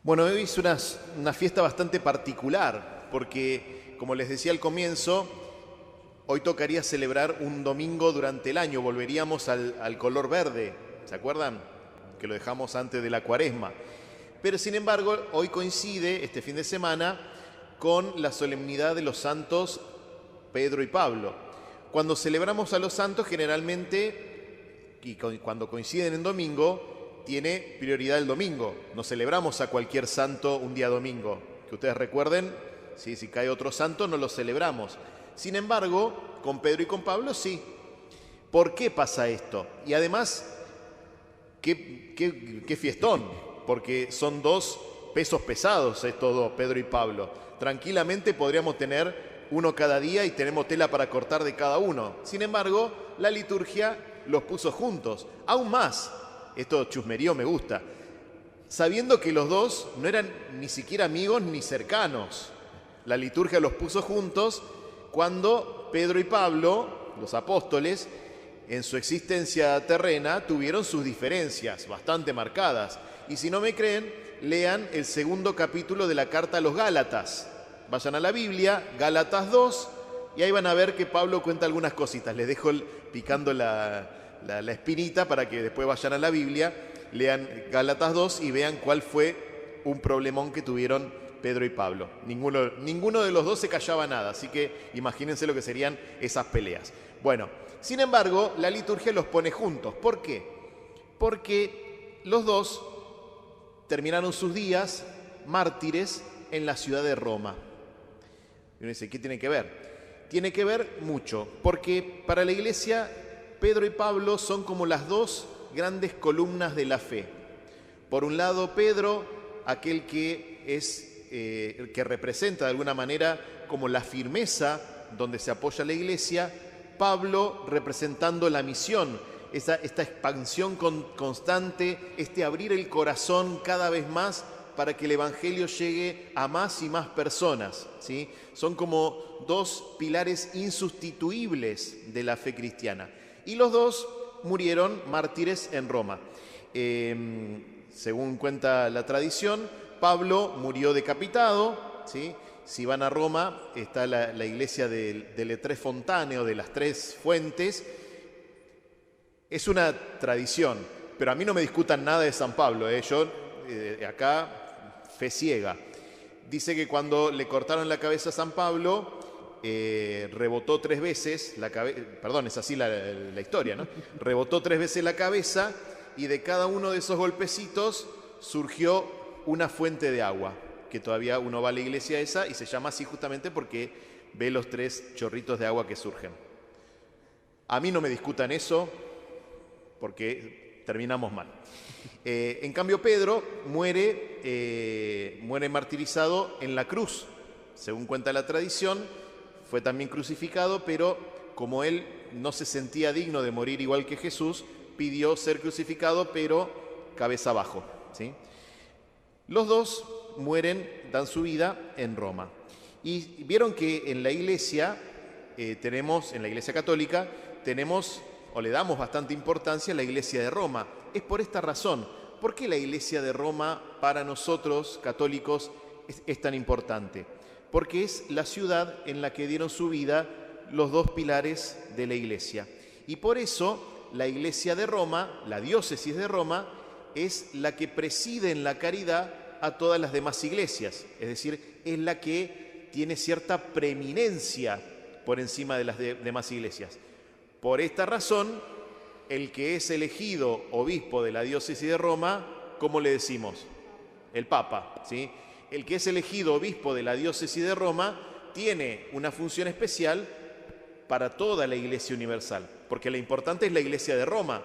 Bueno, hoy es una fiesta bastante particular, porque, como les decía al comienzo, hoy tocaría celebrar un domingo durante el año, volveríamos al color verde, ¿se acuerdan? Que lo dejamos antes de la Cuaresma. Pero sin embargo, hoy coincide, este fin de semana, con la solemnidad de los santos Pedro y Pablo. Cuando celebramos a los santos, generalmente, y cuando coinciden en domingo, tiene prioridad el domingo. No celebramos a cualquier santo un día domingo. Que ustedes recuerden, si cae otro santo, no lo celebramos. Sin embargo, con Pedro y con Pablo sí. ¿Por qué pasa esto? Y además, qué fiestón, porque son dos pesos pesados estos dos, Pedro y Pablo. Tranquilamente podríamos tener uno cada día y tenemos tela para cortar de cada uno. Sin embargo, la liturgia los puso juntos. Aún más, esto chusmerío me gusta, sabiendo que los dos no eran ni siquiera amigos ni cercanos. La liturgia los puso juntos cuando Pedro y Pablo, los apóstoles, en su existencia terrena tuvieron sus diferencias bastante marcadas. Y si no me creen, lean el segundo capítulo de la carta a los Gálatas. Vayan a la Biblia, Gálatas 2, y ahí van a ver que Pablo cuenta algunas cositas. Les dejo picando la espinita para que después vayan a la Biblia, lean Gálatas 2 y vean cuál fue un problemón que tuvieron Pedro y Pablo. Ninguno de los dos se callaba nada, así que imagínense lo que serían esas peleas. Bueno, sin embargo, la liturgia los pone juntos. ¿Por qué? Porque los dos terminaron sus días mártires en la ciudad de Roma. Y uno dice, ¿qué tiene que ver? Tiene que ver mucho, porque para la iglesia Pedro y Pablo son como las dos grandes columnas de la fe. Por un lado, Pedro, aquel que es el que representa de alguna manera como la firmeza donde se apoya la iglesia. Pablo representando la misión, esta expansión constante, abrir el corazón cada vez más para que el evangelio llegue a más y más personas, ¿sí? Son como dos pilares insustituibles de la fe cristiana. Y los dos murieron mártires en Roma. Según cuenta la tradición, Pablo murió decapitado, ¿sí? Si van a Roma, está la iglesia de Le Tre Fontane o de las Tres Fuentes. Es una tradición, pero a mí no me discutan nada de San Pablo. Yo acá, fe ciega. Dice que cuando le cortaron la cabeza a San Pablo, rebotó 3 veces la cabeza, perdón, es así la historia, ¿no? Rebotó 3 veces la cabeza y de cada uno de esos golpecitos surgió una fuente de agua, que todavía uno va a la iglesia esa y se llama así justamente porque ve los 3 chorritos de agua que surgen. A mí no me discutan eso porque terminamos mal. En cambio, Pedro muere martirizado en la cruz. Según cuenta la tradición, fue también crucificado, pero como él no se sentía digno de morir igual que Jesús, pidió ser crucificado, pero cabeza abajo, ¿sí? Los dos mueren, dan su vida en Roma. Y vieron que en la iglesia en la iglesia católica, tenemos o le damos bastante importancia a la iglesia de Roma. Es por esta razón. ¿Por qué la iglesia de Roma para nosotros católicos es tan importante? Porque es la ciudad en la que dieron su vida los dos pilares de la iglesia. Y por eso la iglesia de Roma, la diócesis de Roma, es la que preside en la caridad a todas las demás iglesias. Es decir, es la que tiene cierta preeminencia por encima de las demás iglesias. Por esta razón, el que es elegido obispo de la diócesis de Roma, ¿cómo le decimos? El Papa, ¿sí? El que es elegido obispo de la diócesis de Roma tiene una función especial para toda la Iglesia universal, porque la importante es la Iglesia de Roma.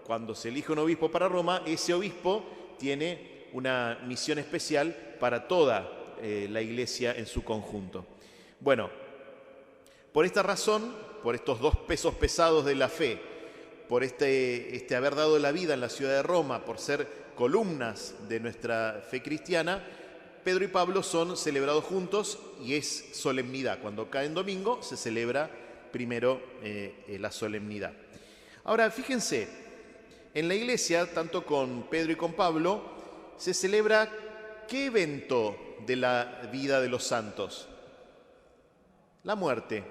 Cuando se elige un obispo para Roma, ese obispo tiene una misión especial para toda la Iglesia en su conjunto. Bueno, por esta razón, por estos dos pesos pesados de la fe, por haber dado la vida en la ciudad de Roma, por ser columnas de nuestra fe cristiana, Pedro y Pablo son celebrados juntos y es solemnidad. Cuando cae en domingo se celebra primero la solemnidad. Ahora, fíjense, en la iglesia, tanto con Pedro y con Pablo, se celebra ¿qué evento de la vida de los santos? La muerte.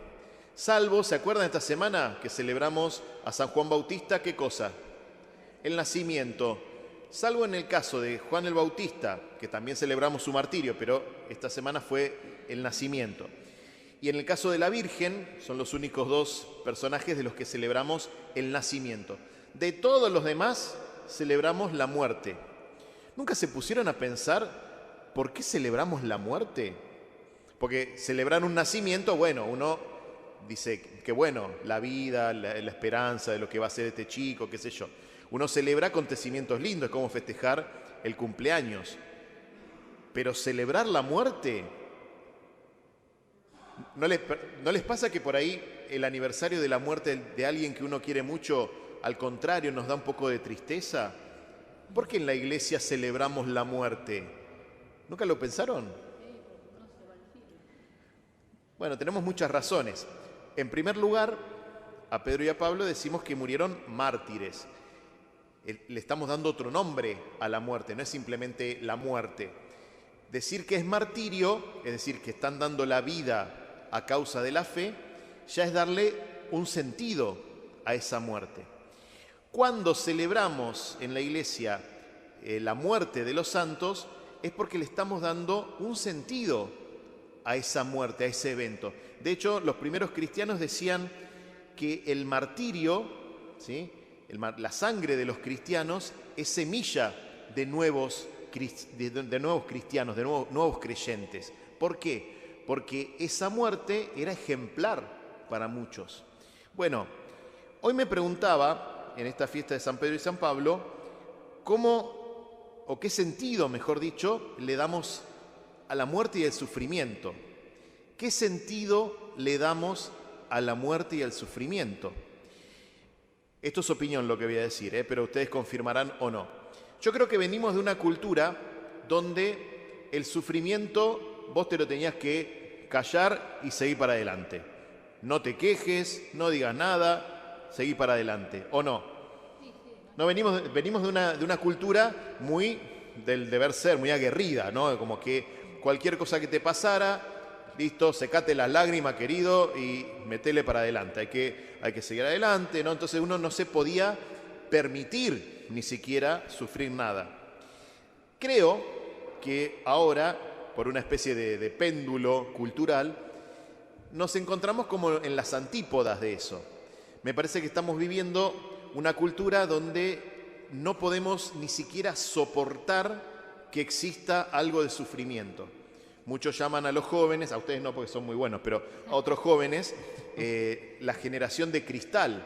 Salvo, ¿se acuerdan esta semana que celebramos a San Juan Bautista? ¿Qué cosa? El nacimiento. Salvo en el caso de Juan el Bautista, que también celebramos su martirio, pero esta semana fue el nacimiento. Y en el caso de la Virgen, son los únicos dos personajes de los que celebramos el nacimiento. De todos los demás, celebramos la muerte. ¿Nunca se pusieron a pensar por qué celebramos la muerte? Porque celebrar un nacimiento, bueno, uno dice que bueno, la vida, la esperanza de lo que va a ser este chico, qué sé yo. Uno celebra acontecimientos lindos, es como festejar el cumpleaños. Pero celebrar la muerte, ¿no les pasa que por ahí el aniversario de la muerte de alguien que uno quiere mucho, al contrario, nos da un poco de tristeza? ¿Por qué en la iglesia celebramos la muerte? ¿Nunca lo pensaron? Bueno, tenemos muchas razones. En primer lugar, a Pedro y a Pablo decimos que murieron mártires. Le estamos dando otro nombre a la muerte, no es simplemente la muerte. Decir que es martirio, es decir, que están dando la vida a causa de la fe, ya es darle un sentido a esa muerte. Cuando celebramos en la iglesia la muerte de los santos, es porque le estamos dando un sentido a esa muerte, a ese evento. De hecho, los primeros cristianos decían que el martirio, ¿sí?, la sangre de los cristianos es semilla de nuevos cristianos, de nuevos creyentes. ¿Por qué? Porque esa muerte era ejemplar para muchos. Bueno, hoy me preguntaba, en esta fiesta de San Pedro y San Pablo, ¿cómo, o qué sentido, mejor dicho, le damos a la muerte y al sufrimiento? ¿Qué sentido le damos a la muerte y al sufrimiento? Esto es opinión lo que voy a decir, pero ustedes confirmarán o no. Yo creo que venimos de una cultura donde el sufrimiento vos te lo tenías que callar y seguir para adelante. No te quejes, no digas nada, seguí para adelante, ¿o no? No, venimos de una cultura muy del deber ser, muy aguerrida, ¿no? Como que cualquier cosa que te pasara, listo, secate las lágrimas, querido, y metele para adelante. Hay que seguir adelante, ¿no? Entonces uno no se podía permitir ni siquiera sufrir nada. Creo que ahora, por una especie de péndulo cultural, nos encontramos como en las antípodas de eso. Me parece que estamos viviendo una cultura donde no podemos ni siquiera soportar que exista algo de sufrimiento. Muchos llaman a los jóvenes, a ustedes no porque son muy buenos, pero a otros jóvenes, la generación de cristal,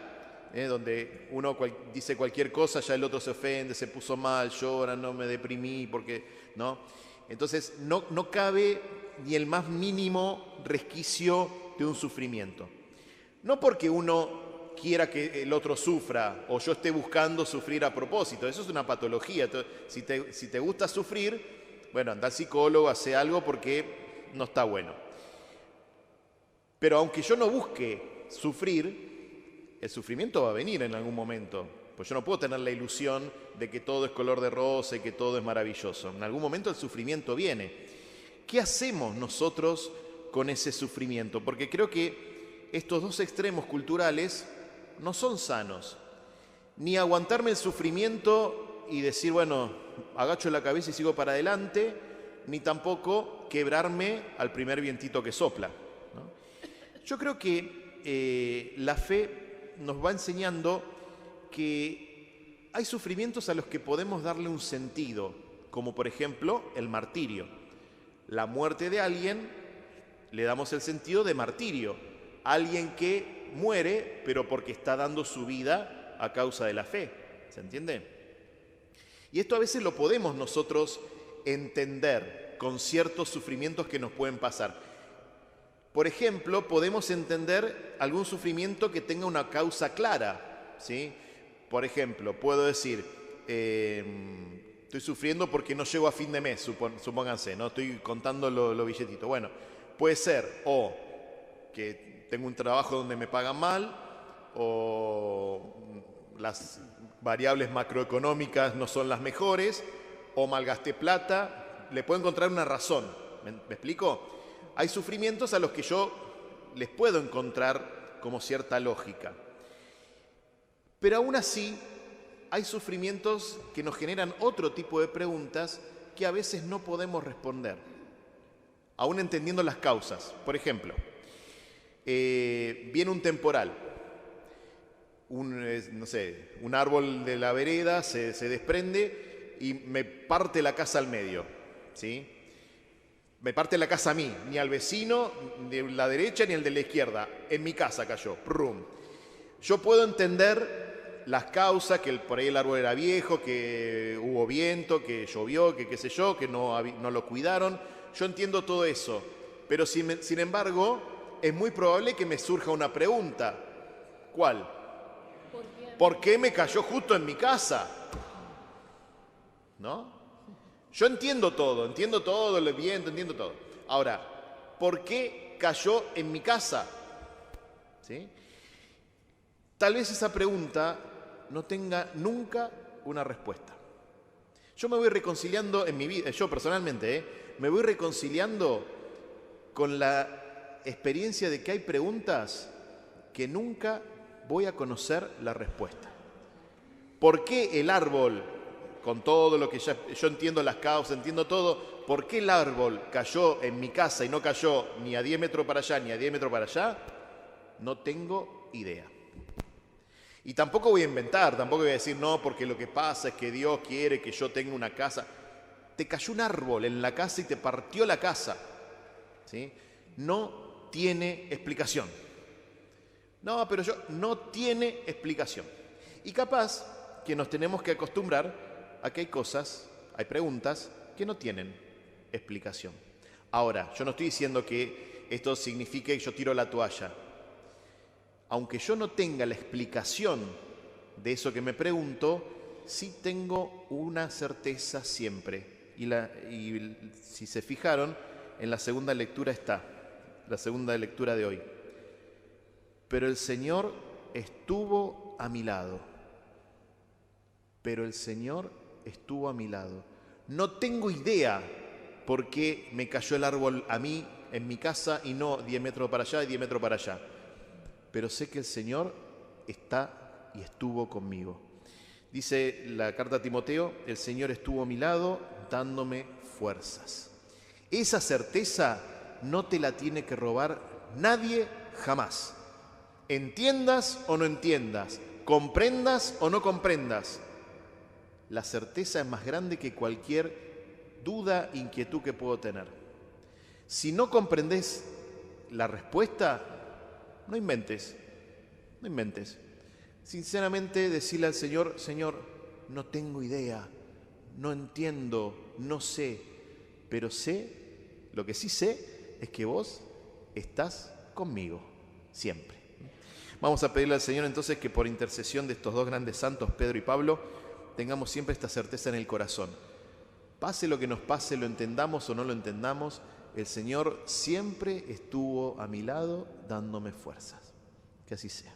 donde uno dice cualquier cosa, ya el otro se ofende, se puso mal, llora, no me deprimí, porque no. Entonces no cabe ni el más mínimo resquicio de un sufrimiento. No porque uno quiera que el otro sufra o yo esté buscando sufrir a propósito, eso es una patología. Entonces, si te gusta sufrir, bueno, anda al psicólogo, hace algo porque no está bueno. Pero aunque yo no busque sufrir, el sufrimiento va a venir en algún momento. Pues yo no puedo tener la ilusión de que todo es color de rosa y que todo es maravilloso. En algún momento el sufrimiento viene. ¿Qué hacemos nosotros con ese sufrimiento? Porque creo que estos dos extremos culturales no son sanos. Ni aguantarme el sufrimiento y decir, bueno, agacho la cabeza y sigo para adelante, ni tampoco quebrarme al primer vientito que sopla, ¿no? Yo creo que la fe nos va enseñando que hay sufrimientos a los que podemos darle un sentido, como por ejemplo el martirio. La muerte de alguien le damos el sentido de martirio. Alguien que muere, pero porque está dando su vida a causa de la fe. ¿Se entiende? Y esto a veces lo podemos nosotros entender con ciertos sufrimientos que nos pueden pasar. Por ejemplo, podemos entender algún sufrimiento que tenga una causa clara, ¿sí? Por ejemplo, puedo decir, estoy sufriendo porque no llego a fin de mes, supónganse, ¿no? Estoy contando los billetitos. Bueno, puede ser o que tengo un trabajo donde me pagan mal, o las variables macroeconómicas no son las mejores, o malgasté plata, le puedo encontrar una razón. ¿Me explico? Hay sufrimientos a los que yo les puedo encontrar como cierta lógica. Pero aún así, hay sufrimientos que nos generan otro tipo de preguntas que a veces no podemos responder, aún entendiendo las causas. Por ejemplo, viene un temporal, un árbol de la vereda se desprende y me parte la casa al medio, ¿sí? Me parte la casa a mí, ni al vecino de la derecha ni al de la izquierda, en mi casa cayó, ¡prum! Yo puedo entender las causas, que por ahí el árbol era viejo, que hubo viento, que llovió, que qué sé yo, que no lo cuidaron. Yo entiendo todo eso, pero sin embargo es muy probable que me surja una pregunta. ¿Cuál? ¿Por qué me cayó justo en mi casa? ¿No? Yo entiendo todo, el viento, entiendo todo. Ahora, ¿por qué cayó en mi casa? ¿Sí? Tal vez esa pregunta no tenga nunca una respuesta. Yo me voy reconciliando en mi vida, yo personalmente, me voy reconciliando con la experiencia de que hay preguntas que nunca voy a conocer la respuesta. ¿Por qué el árbol, con todo lo que yo entiendo las causas, entiendo todo, por qué el árbol cayó en mi casa y no cayó ni a 10 metros para allá ni a 10 metros para allá? No tengo idea. Y tampoco voy a inventar, tampoco voy a decir, no, porque lo que pasa es que Dios quiere que yo tenga una casa. Te cayó un árbol en la casa y te partió la casa, ¿sí? No tiene explicación. No, pero no tiene explicación. Y capaz que nos tenemos que acostumbrar a que hay cosas, hay preguntas que no tienen explicación. Ahora, yo no estoy diciendo que esto signifique que yo tiro la toalla. Aunque yo no tenga la explicación de eso que me pregunto, sí tengo una certeza siempre. Y si se fijaron, en la segunda lectura está, la segunda lectura de hoy. Pero el Señor estuvo a mi lado. Pero el Señor estuvo a mi lado. No tengo idea por qué me cayó el árbol a mí, en mi casa, y no 10 metros para allá y 10 metros para allá. Pero sé que el Señor está y estuvo conmigo. Dice la carta a Timoteo, el Señor estuvo a mi lado dándome fuerzas. Esa certeza no te la tiene que robar nadie jamás. Entiendas o no entiendas, comprendas o no comprendas. La certeza es más grande que cualquier duda, inquietud que puedo tener. Si no comprendes la respuesta, no inventes. Sinceramente, decirle al Señor, Señor, no tengo idea, no entiendo, no sé, pero lo que sí sé es que vos estás conmigo, siempre. Vamos a pedirle al Señor entonces que por intercesión de estos dos grandes santos, Pedro y Pablo, tengamos siempre esta certeza en el corazón. Pase lo que nos pase, lo entendamos o no lo entendamos, el Señor siempre estuvo a mi lado dándome fuerzas. Que así sea.